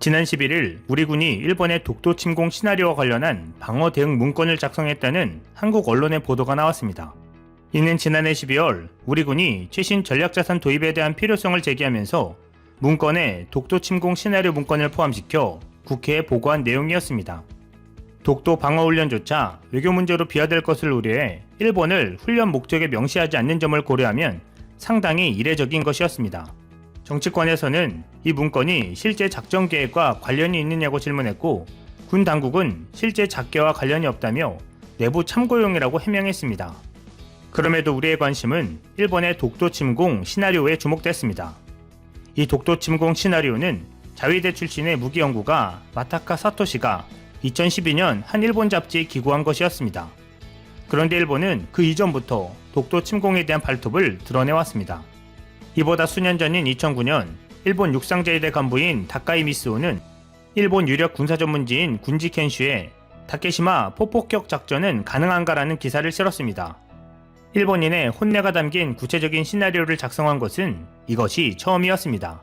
지난 11일 우리 군이 일본의 독도 침공 시나리오와 관련한 방어 대응 문건을 작성했다는 한국 언론의 보도가 나왔습니다. 이는 지난해 12월 우리 군이 최신 전략자산 도입에 대한 필요성을 제기하면서 문건에 독도 침공 시나리오 문건을 포함시켜 국회에 보고한 내용이었습니다. 독도 방어 훈련조차 외교 문제로 비화될 것을 우려해 일본을 훈련 목적에 명시하지 않는 점을 고려하면 상당히 이례적인 것이었습니다. 정치권에서는 이 문건이 실제 작전 계획과 관련이 있느냐고 질문했고, 군 당국은 실제 작계와 관련이 없다며 내부 참고용이라고 해명했습니다. 그럼에도 우리의 관심은 일본의 독도 침공 시나리오에 주목됐습니다. 이 독도 침공 시나리오는 자위대 출신의 무기연구가 마타카 사토시가 2012년 한 일본 잡지에 기고한 것이었습니다. 그런데 일본은 그 이전부터 독도 침공에 대한 발톱을 드러내왔습니다. 이보다 수년 전인 2009년 일본 육상자위대 간부인 다카이 미스오는 일본 유력 군사 전문지인 군지 켄슈에 다케시마 포폭격 작전은 가능한가라는 기사를 실었습니다. 일본인의 혼내가 담긴 구체적인 시나리오를 작성한 것은 이것이 처음이었습니다.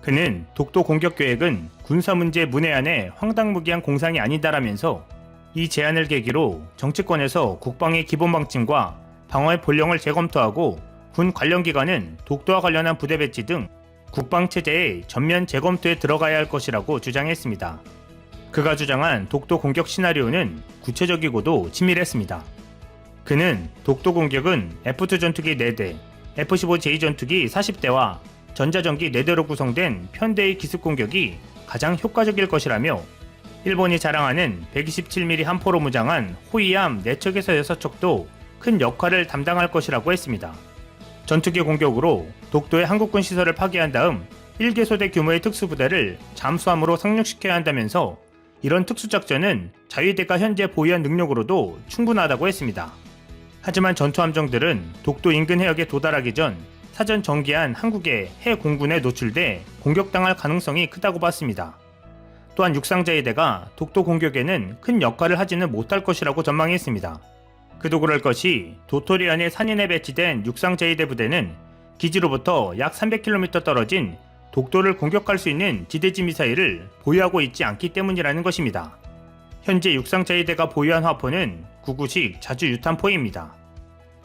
그는 독도 공격 계획은 군사 문제 문해안의 황당무계한 공상이 아니다라면서 이 제안을 계기로 정치권에서 국방의 기본 방침과 방어의 본령을 재검토하고 군 관련 기관은 독도와 관련한 부대 배치 등 국방체제의 전면 재검토에 들어가야 할 것이라고 주장했습니다. 그가 주장한 독도 공격 시나리오는 구체적이고도 치밀했습니다. 그는 독도 공격은 F2 전투기 4대, F-15J 전투기 40대와 전자전기 4대로 구성된 편대의 기습 공격이 가장 효과적일 것이라며 일본이 자랑하는 127mm 함포로 무장한 호위함 4척에서 6척도 큰 역할을 담당할 것이라고 했습니다. 전투기 공격으로 독도의 한국군 시설을 파괴한 다음 1개소대 규모의 특수부대를 잠수함으로 상륙시켜야 한다면서 이런 특수작전은 자위대가 현재 보유한 능력으로도 충분하다고 했습니다. 하지만 전투함정들은 독도 인근 해역에 도달하기 전 사전 정기한 한국의 해 공군에 노출돼 공격당할 가능성이 크다고 봤습니다. 또한 육상자위대가 독도 공격에는 큰 역할을 하지는 못할 것이라고 전망했습니다. 그도 그럴 것이 도토리 안에 산인에 배치된 육상자위대 부대는 기지로부터 약 300km 떨어진 독도를 공격할 수 있는 지대지 미사일을 보유하고 있지 않기 때문이라는 것입니다. 현재 육상자위대가 보유한 화포는 구구식 자주유탄포입니다.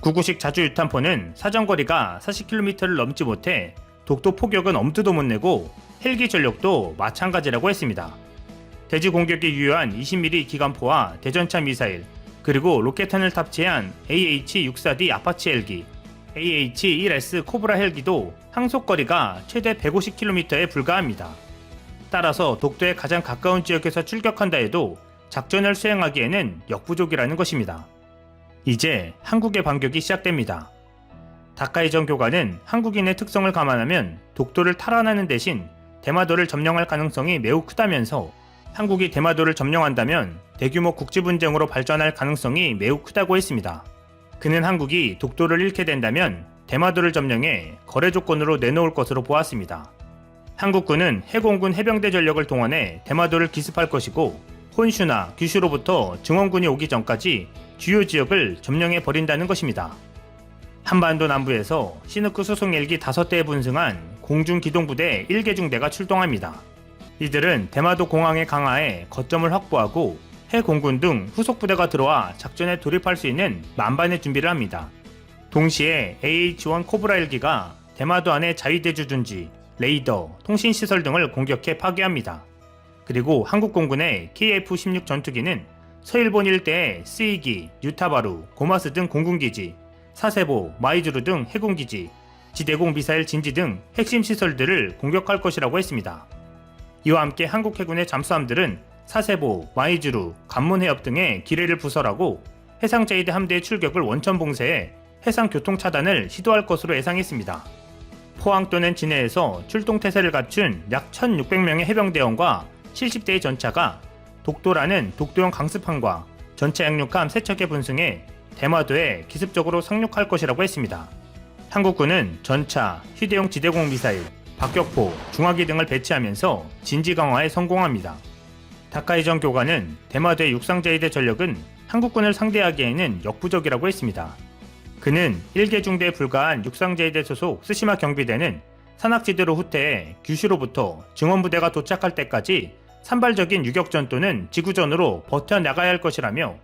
구구식 자주유탄포는 사정거리가 40km를 넘지 못해 독도 포격은 엄두도 못 내고 헬기 전력도 마찬가지라고 했습니다. 대지 공격에 유효한 20mm 기관포와 대전차 미사일, 그리고 로켓탄을 탑재한 AH-64D 아파치 헬기, AH-1S 코브라 헬기도 항속거리가 최대 150km에 불과합니다. 따라서 독도에 가장 가까운 지역에서 출격한다 해도 작전을 수행하기에는 역부족이라는 것입니다. 이제 한국의 반격이 시작됩니다. 다카이 전 교관은 한국인의 특성을 감안하면 독도를 탈환하는 대신 대마도를 점령할 가능성이 매우 크다면서 한국이 대마도를 점령한다면 대규모 국지분쟁으로 발전할 가능성이 매우 크다고 했습니다. 그는 한국이 독도를 잃게 된다면 대마도를 점령해 거래 조건으로 내놓을 것으로 보았습니다. 한국군은 해공군 해병대 전력을 동원해 대마도를 기습할 것이고 혼슈나 규슈로부터 증원군이 오기 전까지 주요 지역을 점령해 버린다는 것입니다. 한반도 남부에서 시누크 수송 헬기 5대에 분승한 공중기동부대 1개 중대가 출동합니다. 이들은 대마도 공항의 강하에 거점을 확보하고 해공군 등 후속부대가 들어와 작전에 돌입할 수 있는 만반의 준비를 합니다. 동시에 AH-1 코브라 헬기가 대마도 안의 자위대 주둔지, 레이더, 통신시설 등을 공격해 파괴합니다. 그리고 한국 공군의 KF-16 전투기는 서일본 일대의 스이기, 유타바루, 고마스 등 공군기지, 사세보, 마이즈루 등 해군기지, 지대공 미사일 진지 등 핵심 시설들을 공격할 것이라고 했습니다. 이와 함께 한국 해군의 잠수함들은 사세보, 마이즈루, 관문해협 등의 기뢰를 부설하고 해상자위대 함대의 출격을 원천 봉쇄해 해상교통 차단을 시도할 것으로 예상했습니다. 포항 또는 진해에서 출동태세를 갖춘 약 1,600명의 해병대원과 70대의 전차가 독도라는 독도형 강습함과 전차 양육함 3척에 분승해 대마도에 기습적으로 상륙할 것이라고 했습니다. 한국군은 전차, 휴대용 지대공 미사일, 박격포, 중화기 등을 배치하면서 진지 강화에 성공합니다. 다카이 전 교관은 대마도의 육상자위대 전력은 한국군을 상대하기에는 역부족이라고 했습니다. 그는 1개 중대에 불과한 육상자위대 소속 스시마 경비대는 산악지대로 후퇴해 규슈로부터 증원부대가 도착할 때까지 산발적인 유격전 또는 지구전으로 버텨나가야 할 것이라며,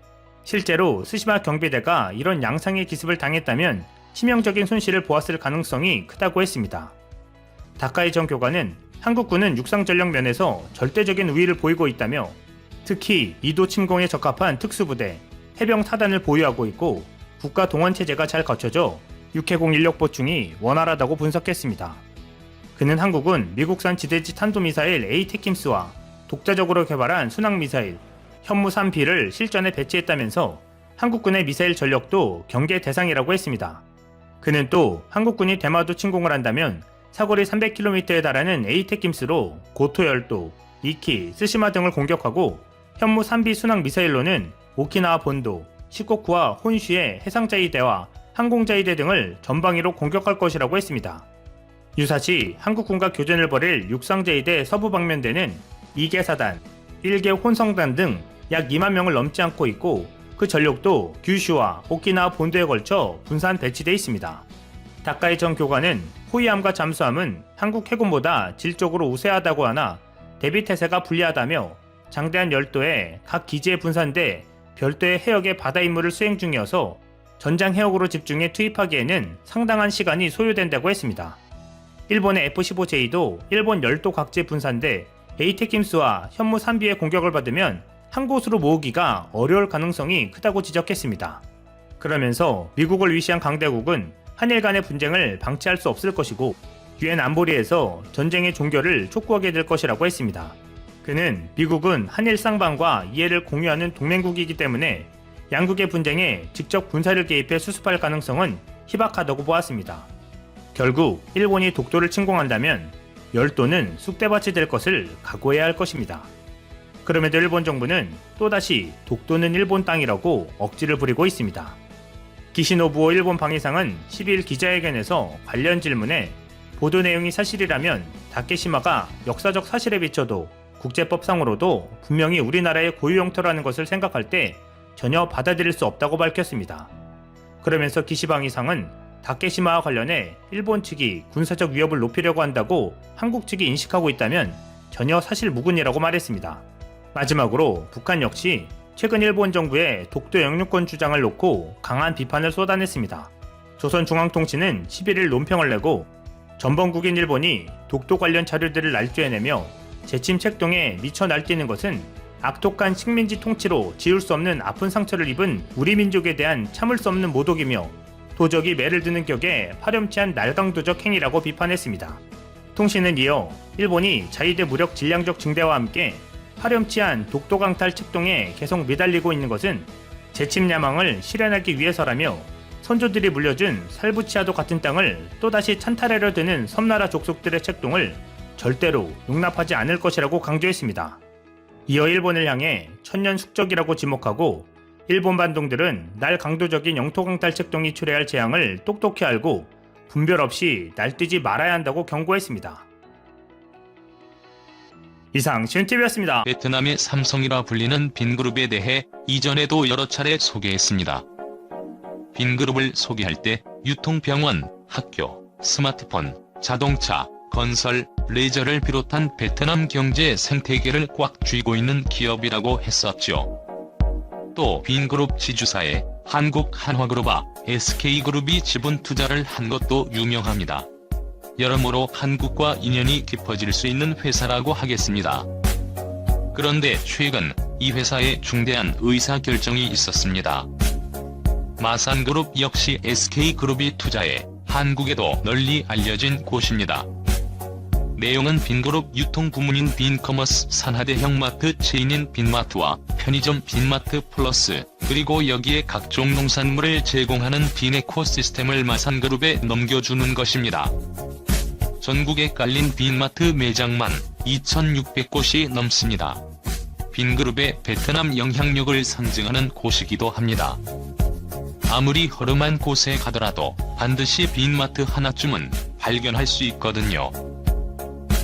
실제로 스시마 경비대가 이런 양상의 기습을 당했다면 치명적인 손실을 보았을 가능성이 크다고 했습니다. 다카이 전 교관은 한국군은 육상전력 면에서 절대적인 우위를 보이고 있다며, 특히 이도 침공에 적합한 특수부대, 해병 사단을 보유하고 있고 국가 동원체제가 잘 갖춰져 육해공 인력 보충이 원활하다고 분석했습니다. 그는 한국은 미국산 지대지 탄도미사일 에이테킴스와 독자적으로 개발한 순항미사일 현무 3B를 실전에 배치했다면서 한국군의 미사일 전력도 경계 대상이라고 했습니다. 그는 또 한국군이 대마도 침공을 한다면 사거리 300km에 달하는 에이테킴스로 고토 열도, 이키, 스시마 등을 공격하고 현무 3B 순항 미사일로는 오키나와 본도, 시코쿠와 혼슈의 해상자위대와 항공자위대 등을 전방위로 공격할 것이라고 했습니다. 유사시 한국군과 교전을 벌일 육상자위대 서부방면대는 2개 사단, 1개 혼성단 등 약 2만 명을 넘지 않고 있고, 그 전력도 규슈와 오키나와 본도에 걸쳐 분산 배치되어 있습니다. 다카이 전 교관은 호위함과 잠수함은 한국 해군보다 질적으로 우세하다고 하나 대비 태세가 불리하다며, 장대한 열도에 각 기지에 분산돼 별도의 해역의 바다 임무를 수행 중이어서 전장 해역으로 집중해 투입하기에는 상당한 시간이 소요된다고 했습니다. 일본의 F-15J도 일본 열도 각지에 분산돼 에이테킴스와 현무 3B의 공격을 받으면 한 곳으로 모으기가 어려울 가능성이 크다고 지적했습니다. 그러면서 미국을 위시한 강대국은 한일 간의 분쟁을 방치할 수 없을 것이고 유엔 안보리에서 전쟁의 종결을 촉구하게 될 것이라고 했습니다. 그는 미국은 한일 쌍방과 이해를 공유하는 동맹국이기 때문에 양국의 분쟁에 직접 군사를 개입해 수습할 가능성은 희박하다고 보았습니다. 결국 일본이 독도를 침공한다면 열도는 쑥대밭이 될 것을 각오해야 할 것입니다. 그럼에도 일본 정부는 또다시 독도는 일본 땅이라고 억지를 부리고 있습니다. 기시노부오 일본 방위상은 12일 기자회견에서 관련 질문에 보도 내용이 사실이라면 다케시마가 역사적 사실에 비춰도 국제법상으로도 분명히 우리나라의 고유 영토라는 것을 생각할 때 전혀 받아들일 수 없다고 밝혔습니다. 그러면서 기시 방위상은 다케시마와 관련해 일본 측이 군사적 위협을 높이려고 한다고 한국 측이 인식하고 있다면 전혀 사실무근이라고 말했습니다. 마지막으로 북한 역시 최근 일본 정부의 독도 영유권 주장을 놓고 강한 비판을 쏟아냈습니다. 조선중앙통신은 11일 논평을 내고 전범국인 일본이 독도 관련 자료들을 날조해내며 재침 책동에 미쳐 날뛰는 것은 악독한 식민지 통치로 지울 수 없는 아픈 상처를 입은 우리 민족에 대한 참을 수 없는 모독이며 도적이 매를 드는 격에 파렴치한 날강도적 행위라고 비판했습니다. 통신은 이어 일본이 자위대 무력 질량적 증대와 함께 파렴치한 독도 강탈 책동에 계속 매달리고 있는 것은 재침 야망을 실현하기 위해서라며 선조들이 물려준 살부치와도 같은 땅을 또다시 찬탈하려 드는 섬나라 족속들의 책동을 절대로 용납하지 않을 것이라고 강조했습니다. 이어 일본을 향해 천년 숙적이라고 지목하고 일본 반동들은 날 강도적인 영토 강탈 책동이 초래할 재앙을 똑똑히 알고 분별 없이 날뛰지 말아야 한다고 경고했습니다. 이상 시윤TV였습니다. 베트남의 삼성이라 불리는 빈그룹에 대해 이전에도 여러 차례 소개했습니다. 빈그룹을 소개할 때 유통병원, 학교, 스마트폰, 자동차, 건설, 레저를 비롯한 베트남 경제 생태계를 꽉 쥐고 있는 기업이라고 했었죠. 또 빈그룹 지주사에 한국한화그룹과 SK그룹이 지분 투자를 한 것도 유명합니다. 여러모로 한국과 인연이 깊어질 수 있는 회사라고 하겠습니다. 그런데 최근 이 회사에 중대한 의사결정이 있었습니다. 마산그룹 역시 SK그룹이 투자해 한국에도 널리 알려진 곳입니다. 내용은 빈그룹 유통부문인 빈커머스 산하대형 마트 체인인 빈마트와 편의점 빈마트 플러스, 그리고 여기에 각종 농산물을 제공하는 빈에코 시스템을 마산그룹에 넘겨주는 것입니다. 전국에 깔린 빈마트 매장만 2,600곳이 넘습니다. 빈그룹의 베트남 영향력을 상징하는 곳이기도 합니다. 아무리 허름한 곳에 가더라도 반드시 빈마트 하나쯤은 발견할 수 있거든요.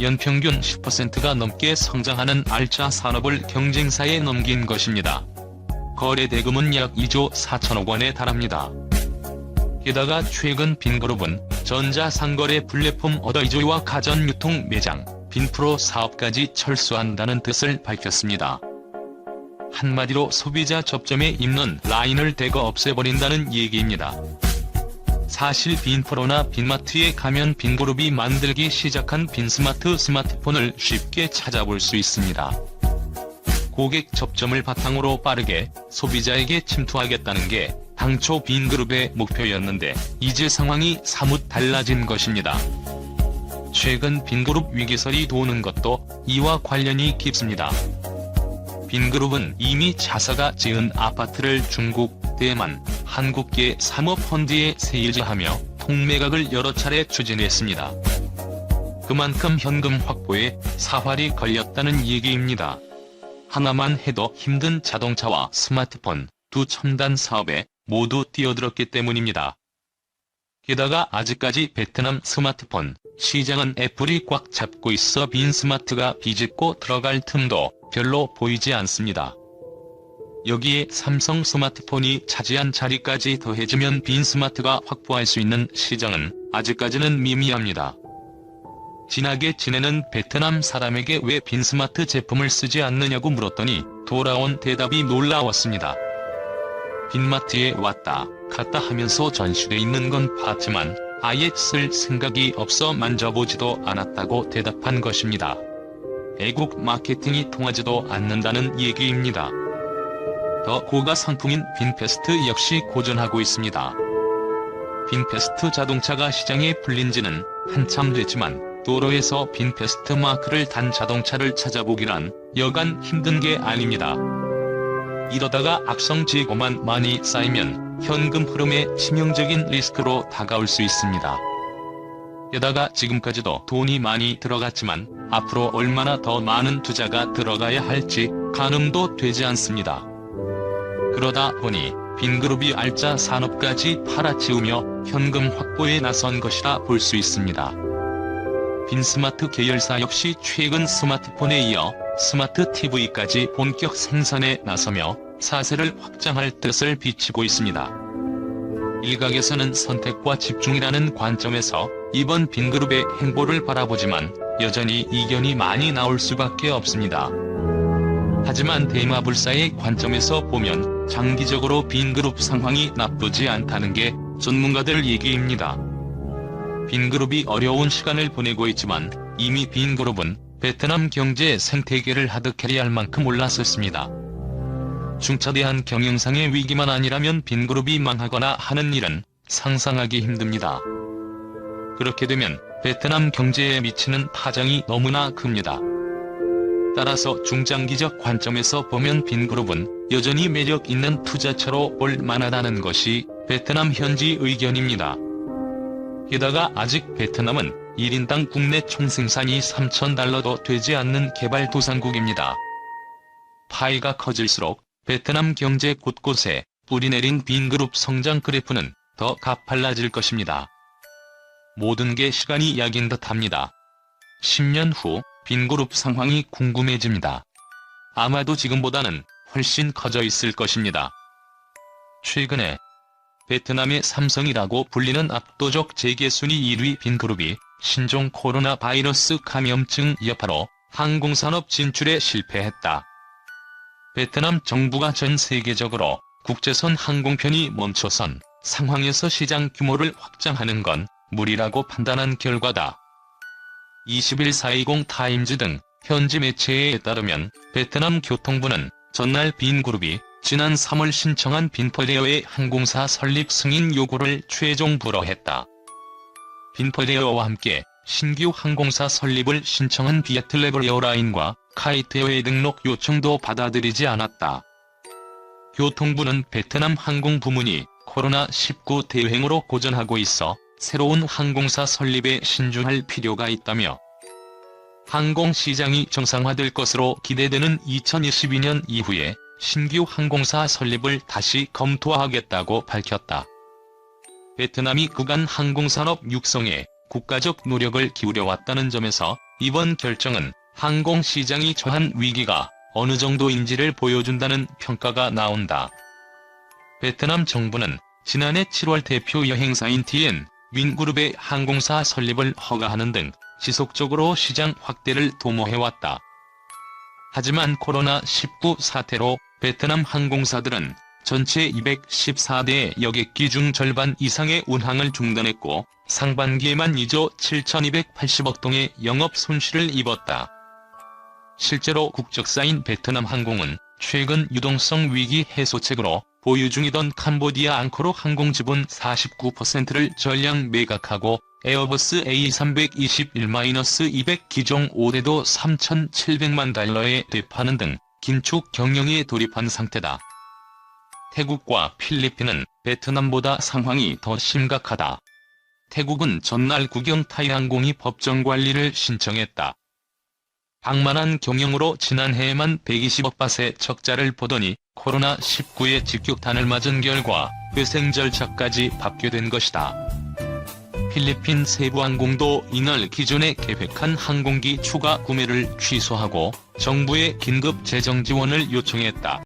연평균 10%가 넘게 성장하는 알짜 산업을 경쟁사에 넘긴 것입니다. 거래 대금은 약 2조 4천억 원에 달합니다. 게다가 최근 빈그룹은 전자상거래 플랫폼 어더이조이와 가전유통 매장, 빈프로 사업까지 철수한다는 뜻을 밝혔습니다. 한마디로 소비자 접점에 있는 라인을 대거 없애버린다는 얘기입니다. 사실 빈프로나 빈마트에 가면 빈그룹이 만들기 시작한 빈스마트 스마트폰을 쉽게 찾아볼 수 있습니다. 고객 접점을 바탕으로 빠르게 소비자에게 침투하겠다는 게 당초 빈그룹의 목표였는데 이제 상황이 사뭇 달라진 것입니다. 최근 빈그룹 위기설이 도는 것도 이와 관련이 깊습니다. 빈그룹은 이미 자사가 지은 아파트를 중국, 대만, 한국계 사모펀드에 세일즈하며 통매각을 여러 차례 추진했습니다. 그만큼 현금 확보에 사활이 걸렸다는 얘기입니다. 하나만 해도 힘든 자동차와 스마트폰 두 첨단 사업에 모두 뛰어들었기 때문입니다. 게다가 아직까지 베트남 스마트폰 시장은 애플이 꽉 잡고 있어 빈스마트가 비집고 들어갈 틈도 별로 보이지 않습니다. 여기에 삼성 스마트폰이 차지한 자리까지 더해지면 빈스마트가 확보할 수 있는 시장은 아직까지는 미미합니다. 진하게 지내는 베트남 사람에게 왜 빈스마트 제품을 쓰지 않느냐고 물었더니 돌아온 대답이 놀라웠습니다. 빈마트에 왔다 갔다 하면서 전시돼 있는 건 봤지만 아예 쓸 생각이 없어 만져보지도 않았다고 대답한 것입니다. 애국 마케팅이 통하지도 않는다는 얘기입니다. 더 고가 상품인 빈페스트 역시 고전하고 있습니다. 빈페스트 자동차가 시장에 풀린 지는 한참 됐지만 도로에서 빈페스트 마크를 단 자동차를 찾아보기란 여간 힘든 게 아닙니다. 이러다가 악성 재고만 많이 쌓이면 현금 흐름에 치명적인 리스크로 다가올 수 있습니다. 게다가 지금까지도 돈이 많이 들어갔지만 앞으로 얼마나 더 많은 투자가 들어가야 할지 가늠도 되지 않습니다. 그러다 보니 빈그룹이 알짜 산업까지 팔아치우며 현금 확보에 나선 것이라 볼 수 있습니다. 빈스마트 계열사 역시 최근 스마트폰에 이어 스마트 TV까지 본격 생산에 나서며 사세를 확장할 뜻을 비치고 있습니다. 일각에서는 선택과 집중이라는 관점에서 이번 빈그룹의 행보를 바라보지만 여전히 이견이 많이 나올 수밖에 없습니다. 하지만 대마불사의 관점에서 보면 장기적으로 빈그룹 상황이 나쁘지 않다는 게 전문가들 얘기입니다. 빈그룹이 어려운 시간을 보내고 있지만 이미 빈그룹은 베트남 경제 생태계를 하드캐리할 만큼 올라섰습니다. 중차대한 경영상의 위기만 아니라면 빈그룹이 망하거나 하는 일은 상상하기 힘듭니다. 그렇게 되면 베트남 경제에 미치는 타장이 너무나 큽니다. 따라서 중장기적 관점에서 보면 빈그룹은 여전히 매력 있는 투자처로 볼 만하다는 것이 베트남 현지 의견입니다. 게다가 아직 베트남은 1인당 국내 총생산이 $3,000도 되지 않는 개발도상국입니다. 파이가 커질수록 베트남 경제 곳곳에 뿌리내린 빈그룹 성장 그래프는 더 가팔라질 것입니다. 모든 게 시간이 약인 듯합니다. 10년 후 빈그룹 상황이 궁금해집니다. 아마도 지금보다는 훨씬 커져 있을 것입니다. 최근에 베트남의 삼성이라고 불리는 압도적 재계순위 1위 빈그룹이 신종 코로나 바이러스 감염증 여파로 항공산업 진출에 실패했다. 베트남 정부가 전 세계적으로 국제선 항공편이 멈춰선 상황에서 시장 규모를 확장하는 건 무리라고 판단한 결과다. 21/420 타임즈 등 현지 매체에 따르면 베트남 교통부는 전날 빈그룹이 지난 3월 신청한 빈퍼레어의 항공사 설립 승인 요구를 최종 불허했다. 빈퍼레어와 함께 신규 항공사 설립을 신청한 비애틀레블 에어라인과 카이트에어의 등록 요청도 받아들이지 않았다. 교통부는 베트남 항공 부문이 코로나19 대유행으로 고전하고 있어 새로운 항공사 설립에 신중할 필요가 있다며 항공시장이 정상화될 것으로 기대되는 2022년 이후에 신규 항공사 설립을 다시 검토하겠다고 밝혔다. 베트남이 그간 항공산업 육성에 국가적 노력을 기울여왔다는 점에서 이번 결정은 항공시장이 처한 위기가 어느 정도인지를 보여준다는 평가가 나온다. 베트남 정부는 지난해 7월 대표 여행사인 TN 윈그룹의 항공사 설립을 허가하는 등 지속적으로 시장 확대를 도모해왔다. 하지만 코로나19 사태로 베트남 항공사들은 전체 214대의 여객기 중 절반 이상의 운항을 중단했고 상반기에만 2조 7,280억 동의 영업 손실을 입었다. 실제로 국적사인 베트남 항공은 최근 유동성 위기 해소책으로 보유 중이던 캄보디아 앙코르 항공 지분 49%를 전량 매각하고 에어버스 A321-200 기종 5대도 3,700만 달러에 되파는 등 긴축 경영에 돌입한 상태다. 태국과 필리핀은 베트남보다 상황이 더 심각하다. 태국은 전날 국영타이항공이 법정관리를 신청했다. 방만한 경영으로 지난해에만 120억 바트의 적자를 보더니 코로나19의 직격탄을 맞은 결과 회생 절차까지 밟게 된 것이다. 필리핀 세부항공도 이날 기존에 계획한 항공기 추가 구매를 취소하고 정부의 긴급 재정 지원을 요청했다.